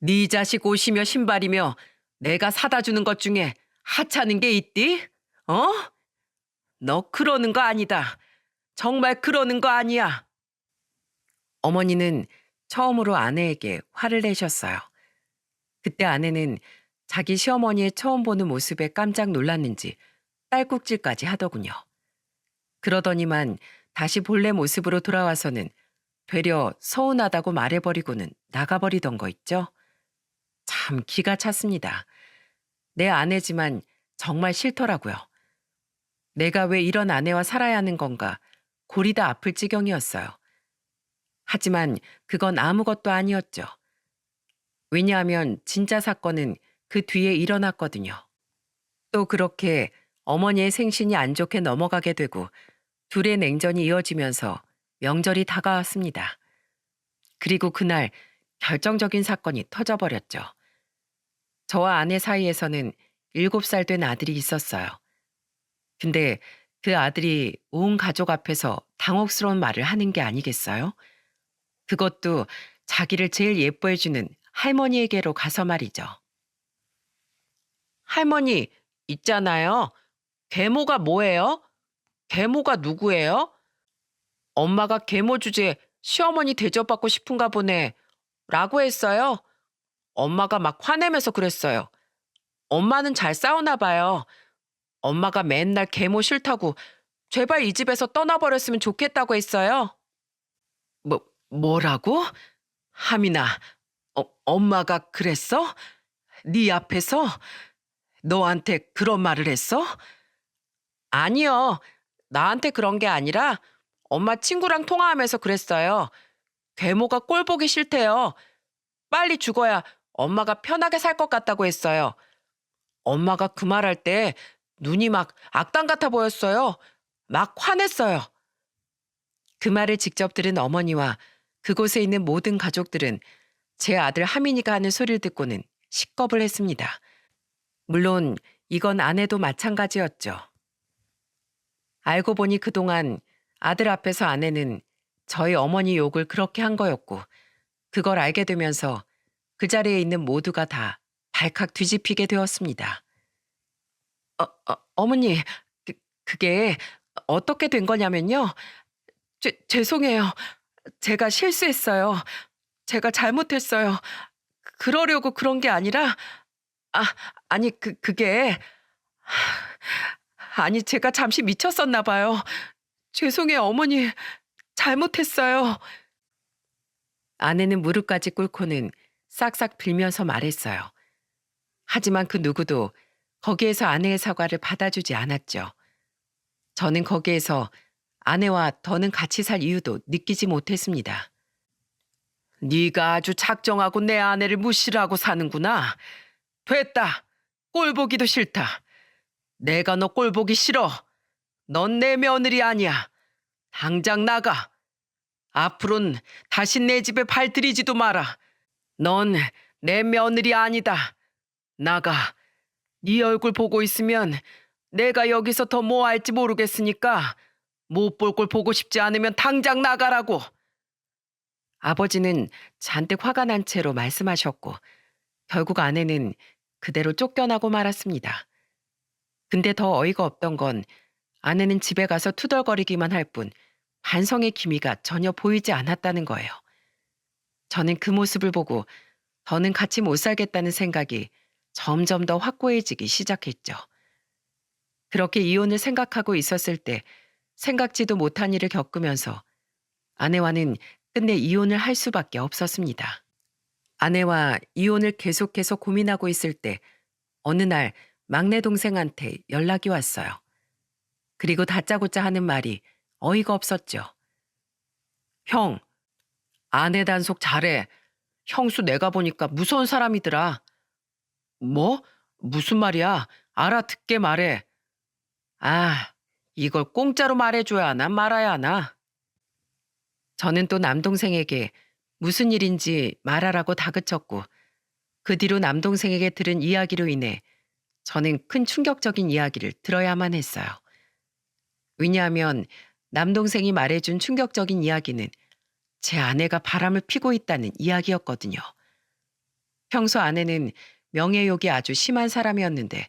네 자식 옷이며 신발이며 내가 사다 주는 것 중에 하찮은 게 있디? 어? 너 그러는 거 아니다. 정말 그러는 거 아니야. 어머니는 처음으로 아내에게 화를 내셨어요. 그때 아내는 자기 시어머니의 처음 보는 모습에 깜짝 놀랐는지 딸꾹질까지 하더군요. 그러더니만 다시 본래 모습으로 돌아와서는 되려 서운하다고 말해버리고는 나가버리던 거 있죠? 참 기가 찼습니다. 내 아내지만 정말 싫더라고요. 내가 왜 이런 아내와 살아야 하는 건가 골이 다 아플 지경이었어요. 하지만 그건 아무것도 아니었죠. 왜냐하면 진짜 사건은 그 뒤에 일어났거든요. 또 그렇게 어머니의 생신이 안 좋게 넘어가게 되고 둘의 냉전이 이어지면서 명절이 다가왔습니다. 그리고 그날 결정적인 사건이 터져버렸죠. 저와 아내 사이에서는 7살 된 아들이 있었어요. 근데 그 아들이 온 가족 앞에서 당혹스러운 말을 하는 게 아니겠어요? 그것도 자기를 제일 예뻐해주는 할머니에게로 가서 말이죠. 할머니, 있잖아요. 계모가 뭐예요? 계모가 누구예요? 엄마가 계모 주제에 시어머니 대접받고 싶은가 보네. 라고 했어요. 엄마가 막 화내면서 그랬어요. 엄마는 잘 싸우나 봐요. 엄마가 맨날 계모 싫다고 제발 이 집에서 떠나버렸으면 좋겠다고 했어요. 뭐라고? 하민아, 엄마가 그랬어? 네 앞에서? 너한테 그런 말을 했어? 아니요. 나한테 그런 게 아니라 엄마 친구랑 통화하면서 그랬어요. 계모가 꼴 보기 싫대요. 빨리 죽어야 엄마가 편하게 살 것 같다고 했어요. 엄마가 그 말할 때 눈이 막 악당 같아 보였어요. 막 화냈어요. 그 말을 직접 들은 어머니와 그곳에 있는 모든 가족들은 제 아들 하민이가 하는 소리를 듣고는 식겁을 했습니다. 물론 이건 아내도 마찬가지였죠. 알고 보니 그동안 아들 앞에서 아내는 저희 어머니 욕을 그렇게 한 거였고 그걸 알게 되면서 그 자리에 있는 모두가 다 발칵 뒤집히게 되었습니다. 어머니, 그게 어떻게 된 거냐면요. 죄송해요. 제가 실수했어요. 제가 잘못했어요. 그러려고 그런 게 아니라, 아, 아니, 그게, 아니, 제가 잠시 미쳤었나 봐요. 죄송해요, 어머니. 잘못했어요. 아내는 무릎까지 꿇고는 싹싹 빌면서 말했어요. 하지만 그 누구도 거기에서 아내의 사과를 받아주지 않았죠. 저는 거기에서 아내와 더는 같이 살 이유도 느끼지 못했습니다. 네가 아주 작정하고 내 아내를 무시하고 사는구나. 됐다. 꼴 보기도 싫다. 내가 너 꼴 보기 싫어. 넌 내 며느리 아니야. 당장 나가. 앞으로는 다시 내 집에 발 들이지도 마라. 넌 내 며느리 아니다. 나가. 네 얼굴 보고 있으면 내가 여기서 더 뭐 할지 모르겠으니까 못 볼 걸 보고 싶지 않으면 당장 나가라고. 아버지는 잔뜩 화가 난 채로 말씀하셨고 결국 아내는 그대로 쫓겨나고 말았습니다. 근데 더 어이가 없던 건 아내는 집에 가서 투덜거리기만 할 뿐 반성의 기미가 전혀 보이지 않았다는 거예요. 저는 그 모습을 보고 더는 같이 못 살겠다는 생각이 점점 더 확고해지기 시작했죠. 그렇게 이혼을 생각하고 있었을 때 생각지도 못한 일을 겪으면서 아내와는 끝내 이혼을 할 수밖에 없었습니다. 아내와 이혼을 계속해서 고민하고 있을 때 어느 날 막내 동생한테 연락이 왔어요. 그리고 다짜고짜 하는 말이 어이가 없었죠. 형, 아내 단속 잘해. 형수 내가 보니까 무서운 사람이더라. 뭐? 무슨 말이야? 알아듣게 말해. 아, 이걸 공짜로 말해줘야 하나 말아야 하나? 저는 또 남동생에게 무슨 일인지 말하라고 다그쳤고 그 뒤로 남동생에게 들은 이야기로 인해 저는 큰 충격적인 이야기를 들어야만 했어요. 왜냐하면 남동생이 말해준 충격적인 이야기는 제 아내가 바람을 피고 있다는 이야기였거든요. 평소 아내는 명예욕이 아주 심한 사람이었는데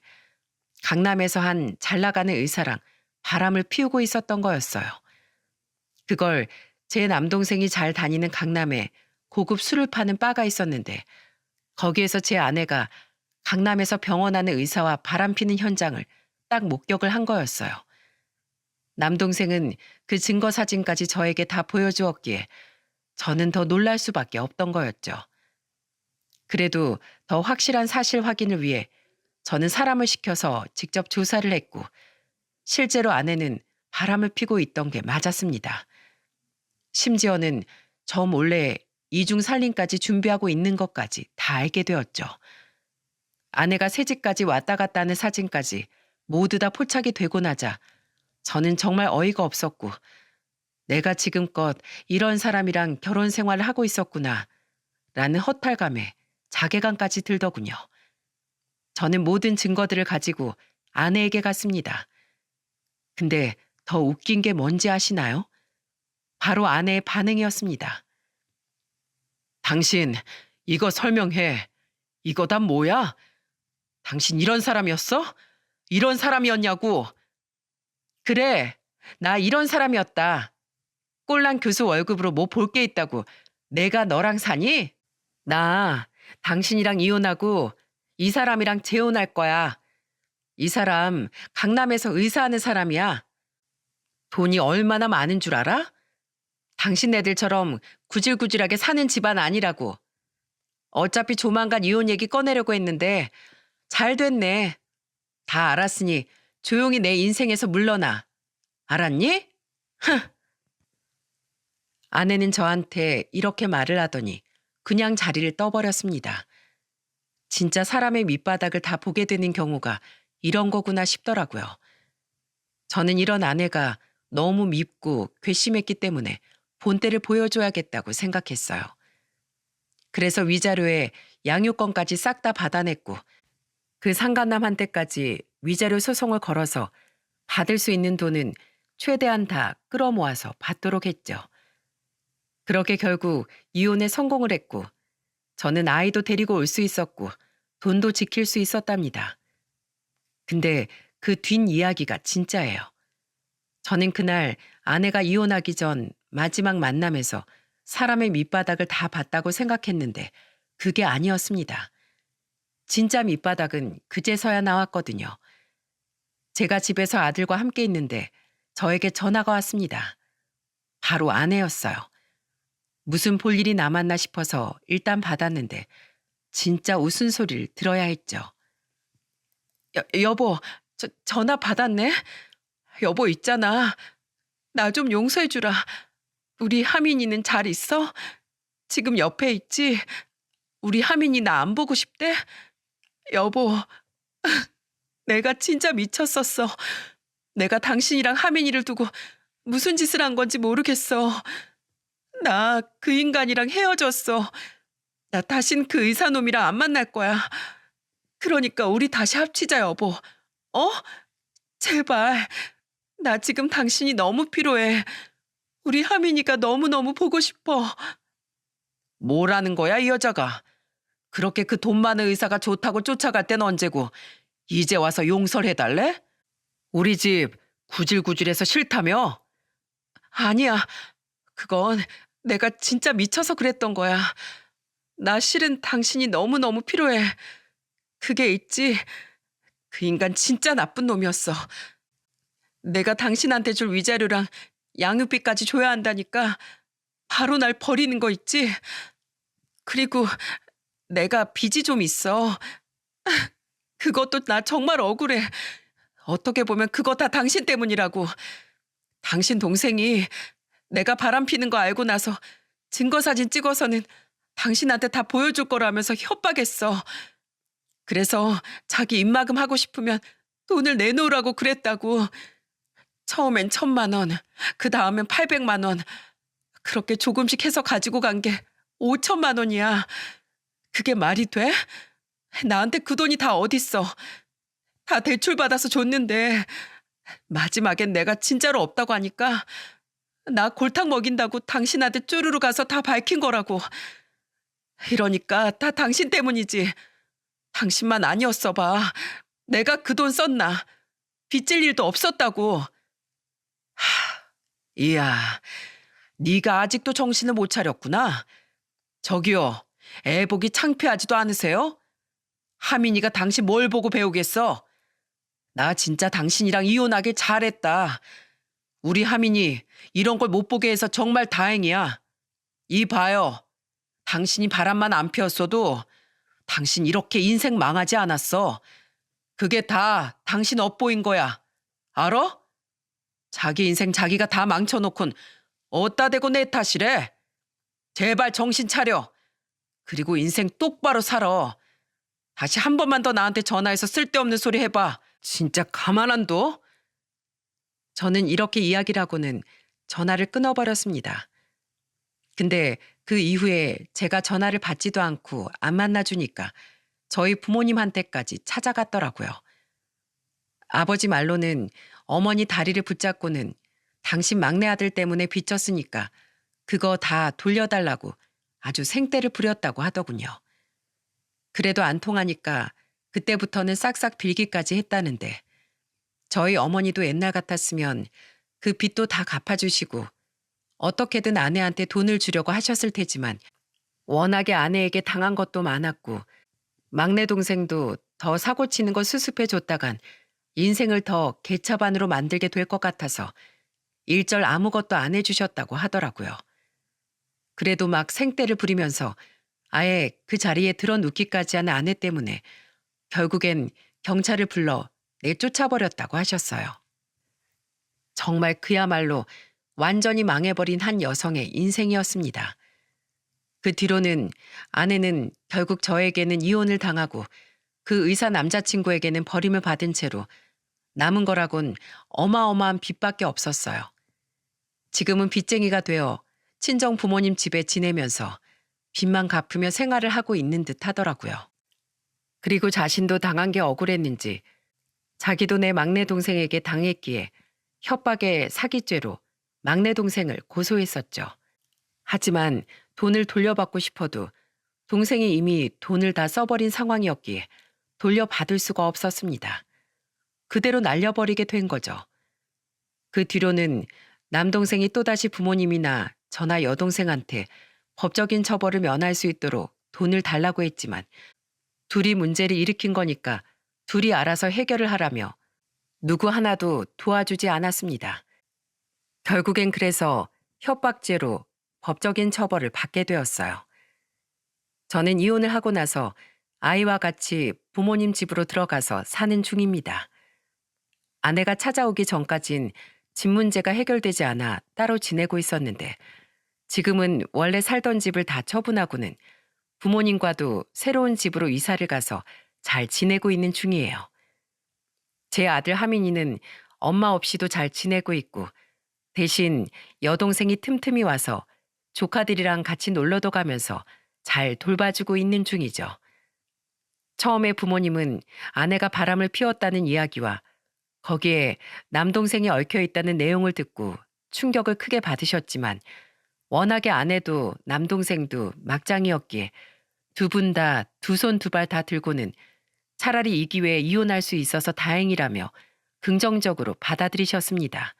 강남에서 한 잘 나가는 의사랑 바람을 피우고 있었던 거였어요. 그걸 제 남동생이 잘 다니는 강남에 고급 술을 파는 바가 있었는데 거기에서 제 아내가 강남에서 병원하는 의사와 바람 피는 현장을 딱 목격을 한 거였어요. 남동생은 그 증거 사진까지 저에게 다 보여주었기에 저는 더 놀랄 수밖에 없던 거였죠. 그래도 더 확실한 사실 확인을 위해 저는 사람을 시켜서 직접 조사를 했고 실제로 아내는 바람을 피고 있던 게 맞았습니다. 심지어는 저 몰래 이중 살림까지 준비하고 있는 것까지 다 알게 되었죠. 아내가 새집까지 왔다 갔다 하는 사진까지 모두 다 포착이 되고 나자 저는 정말 어이가 없었고 내가 지금껏 이런 사람이랑 결혼 생활을 하고 있었구나 라는 허탈감에 자괴감까지 들더군요. 저는 모든 증거들을 가지고 아내에게 갔습니다. 근데 더 웃긴 게 뭔지 아시나요? 바로 아내의 반응이었습니다. 당신 이거 설명해. 이거 다 뭐야? 당신 이런 사람이었어? 이런 사람이었냐고. 그래, 나 이런 사람이었다. 꼴랑 교수 월급으로 뭐 볼 게 있다고 내가 너랑 사니? 나 당신이랑 이혼하고 이 사람이랑 재혼할 거야. 이 사람 강남에서 의사하는 사람이야. 돈이 얼마나 많은 줄 알아? 당신네들처럼 구질구질하게 사는 집안 아니라고. 어차피 조만간 이혼 얘기 꺼내려고 했는데 잘 됐네. 다 알았으니 조용히 내 인생에서 물러나. 알았니? 아내는 저한테 이렇게 말을 하더니 그냥 자리를 떠버렸습니다. 진짜 사람의 밑바닥을 다 보게 되는 경우가 이런 거구나 싶더라고요. 저는 이런 아내가 너무 밉고 괘씸했기 때문에 본때를 보여줘야겠다고 생각했어요. 그래서 위자료에 양육권까지 싹 다 받아냈고 그 상간남한테까지 위자료 소송을 걸어서 받을 수 있는 돈은 최대한 다 끌어모아서 받도록 했죠. 그렇게 결국 이혼에 성공을 했고 저는 아이도 데리고 올 수 있었고 돈도 지킬 수 있었답니다. 근데 그 뒷이야기가 진짜예요. 저는 그날 아내가 이혼하기 전 마지막 만남에서 사람의 밑바닥을 다 봤다고 생각했는데 그게 아니었습니다. 진짜 밑바닥은 그제서야 나왔거든요. 제가 집에서 아들과 함께 있는데 저에게 전화가 왔습니다. 바로 아내였어요. 무슨 볼 일이 남았나 싶어서 일단 받았는데 진짜 웃음소리를 들어야 했죠. 여보, 전화 받았네? 여보 있잖아. 나 좀 용서해주라. 우리 하민이는 잘 있어? 지금 옆에 있지? 우리 하민이 나 안 보고 싶대? 여보, 내가 진짜 미쳤었어. 내가 당신이랑 하민이를 두고 무슨 짓을 한 건지 모르겠어. 나 그 인간이랑 헤어졌어. 나 다신 그 의사놈이랑 안 만날 거야. 그러니까 우리 다시 합치자, 여보. 어? 제발, 나 지금 당신이 너무 필요해. 우리 하민이가 너무너무 보고 싶어. 뭐라는 거야, 이 여자가. 그렇게 그 돈 많은 의사가 좋다고 쫓아갈 땐 언제고 이제 와서 용서를 해달래? 우리 집 구질구질해서 싫다며? 아니야. 그건 내가 진짜 미쳐서 그랬던 거야. 나 실은 당신이 너무너무 필요해. 그게 있지. 그 인간 진짜 나쁜 놈이었어. 내가 당신한테 줄 위자료랑 양육비까지 줘야 한다니까 바로 날 버리는 거 있지? 그리고 내가 빚이 좀 있어. 그것도 나 정말 억울해. 어떻게 보면 그거 다 당신 때문이라고. 당신 동생이 내가 바람 피는 거 알고 나서 증거 사진 찍어서는 당신한테 다 보여줄 거라면서 협박했어. 그래서 자기 입막음 하고 싶으면 돈을 내놓으라고 그랬다고. 처음엔 1,000만 원, 그 다음엔 800만 원. 그렇게 조금씩 해서 가지고 간 게 5천만 원이야. 그게 말이 돼? 나한테 그 돈이 다 어딨어. 다 대출받아서 줬는데 마지막엔 내가 진짜로 없다고 하니까 나 골탕 먹인다고 당신한테 쪼르르 가서 다 밝힌 거라고. 이러니까 다 당신 때문이지. 당신만 아니었어 봐. 내가 그 돈 썼나. 빚질 일도 없었다고. 이야, 네가 아직도 정신을 못 차렸구나. 저기요, 애 보기 창피하지도 않으세요? 하민이가 당신 뭘 보고 배우겠어? 나 진짜 당신이랑 이혼하길 잘했다. 우리 하민이 이런 걸 못 보게 해서 정말 다행이야. 이 봐요. 당신이 바람만 안 피웠어도 당신 이렇게 인생 망하지 않았어. 그게 다 당신 업보인 거야. 알아? 자기 인생 자기가 다 망쳐놓곤 어디다 대고 내 탓이래. 제발 정신 차려. 그리고 인생 똑바로 살아. 다시 한 번만 더 나한테 전화해서 쓸데없는 소리 해봐. 진짜 가만 안 둬? 저는 이렇게 이야기를 하고는 전화를 끊어버렸습니다. 근데 그 이후에 제가 전화를 받지도 않고 안 만나주니까 저희 부모님한테까지 찾아갔더라고요. 아버지 말로는 어머니 다리를 붙잡고는 당신 막내 아들 때문에 빚졌으니까 그거 다 돌려달라고 아주 생떼를 부렸다고 하더군요. 그래도 안 통하니까 그때부터는 싹싹 빌기까지 했다는데 저희 어머니도 옛날 같았으면 그 빚도 다 갚아주시고 어떻게든 아내한테 돈을 주려고 하셨을 테지만 워낙에 아내에게 당한 것도 많았고 막내 동생도 더 사고치는 거 수습해 줬다간 인생을 더 개차반으로 만들게 될 것 같아서 일절 아무것도 안 해주셨다고 하더라고요. 그래도 막 생떼를 부리면서 아예 그 자리에 들어눕기까지 한 아내 때문에 결국엔 경찰을 불러 내쫓아버렸다고 하셨어요. 정말 그야말로 완전히 망해버린 한 여성의 인생이었습니다. 그 뒤로는 아내는 결국 저에게는 이혼을 당하고 그 의사 남자친구에게는 버림을 받은 채로 남은 거라곤 어마어마한 빚밖에 없었어요. 지금은 빚쟁이가 되어 친정 부모님 집에 지내면서 빚만 갚으며 생활을 하고 있는 듯 하더라고요. 그리고 자신도 당한 게 억울했는지 자기도 내 막내 동생에게 당했기에 협박의 사기죄로 막내 동생을 고소했었죠. 하지만 돈을 돌려받고 싶어도 동생이 이미 돈을 다 써버린 상황이었기에 돌려받을 수가 없었습니다. 그대로 날려버리게 된 거죠. 그 뒤로는 남동생이 또다시 부모님이나 저나 여동생한테 법적인 처벌을 면할 수 있도록 돈을 달라고 했지만 둘이 문제를 일으킨 거니까 둘이 알아서 해결을 하라며 누구 하나도 도와주지 않았습니다. 결국엔 그래서 협박죄로 법적인 처벌을 받게 되었어요. 저는 이혼을 하고 나서 아이와 같이 부모님 집으로 들어가서 사는 중입니다. 아내가 찾아오기 전까진 집 문제가 해결되지 않아 따로 지내고 있었는데 지금은 원래 살던 집을 다 처분하고는 부모님과도 새로운 집으로 이사를 가서 잘 지내고 있는 중이에요. 제 아들 하민이는 엄마 없이도 잘 지내고 있고 대신 여동생이 틈틈이 와서 조카들이랑 같이 놀러도 가면서 잘 돌봐주고 있는 중이죠. 처음에 부모님은 아내가 바람을 피웠다는 이야기와 거기에 남동생이 얽혀 있다는 내용을 듣고 충격을 크게 받으셨지만 워낙에 아내도 남동생도 막장이었기에 두 분 다 두 손 두 발 다 들고는 차라리 이 기회에 이혼할 수 있어서 다행이라며 긍정적으로 받아들이셨습니다.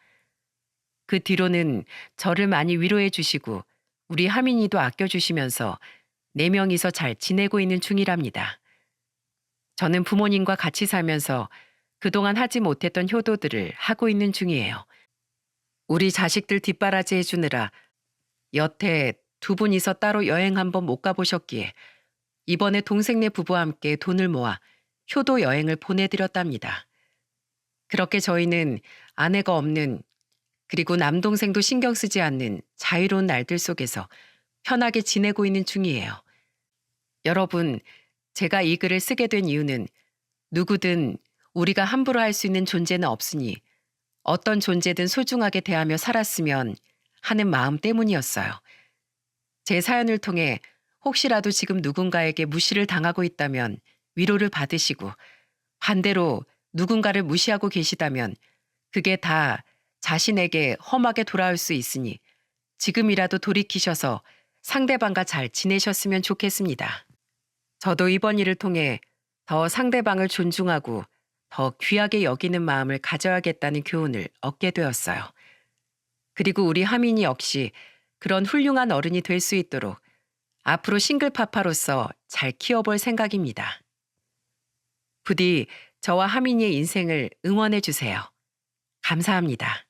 그 뒤로는 저를 많이 위로해 주시고 우리 하민이도 아껴주시면서 네 명이서 잘 지내고 있는 중이랍니다. 저는 부모님과 같이 살면서 그동안 하지 못했던 효도들을 하고 있는 중이에요. 우리 자식들 뒷바라지 해주느라 여태 두 분이서 따로 여행 한번 못 가보셨기에 이번에 동생네 부부와 함께 돈을 모아 효도 여행을 보내드렸답니다. 그렇게 저희는 아내가 없는 그리고 남동생도 신경 쓰지 않는 자유로운 날들 속에서 편하게 지내고 있는 중이에요. 여러분, 제가 이 글을 쓰게 된 이유는 누구든 우리가 함부로 할 수 있는 존재는 없으니 어떤 존재든 소중하게 대하며 살았으면 하는 마음 때문이었어요. 제 사연을 통해 혹시라도 지금 누군가에게 무시를 당하고 있다면 위로를 받으시고 반대로 누군가를 무시하고 계시다면 그게 다 자신에게 험하게 돌아올 수 있으니 지금이라도 돌이키셔서 상대방과 잘 지내셨으면 좋겠습니다. 저도 이번 일을 통해 더 상대방을 존중하고 더 귀하게 여기는 마음을 가져야겠다는 교훈을 얻게 되었어요. 그리고 우리 하민이 역시 그런 훌륭한 어른이 될 수 있도록 앞으로 싱글파파로서 잘 키워볼 생각입니다. 부디 저와 하민이의 인생을 응원해 주세요. 감사합니다.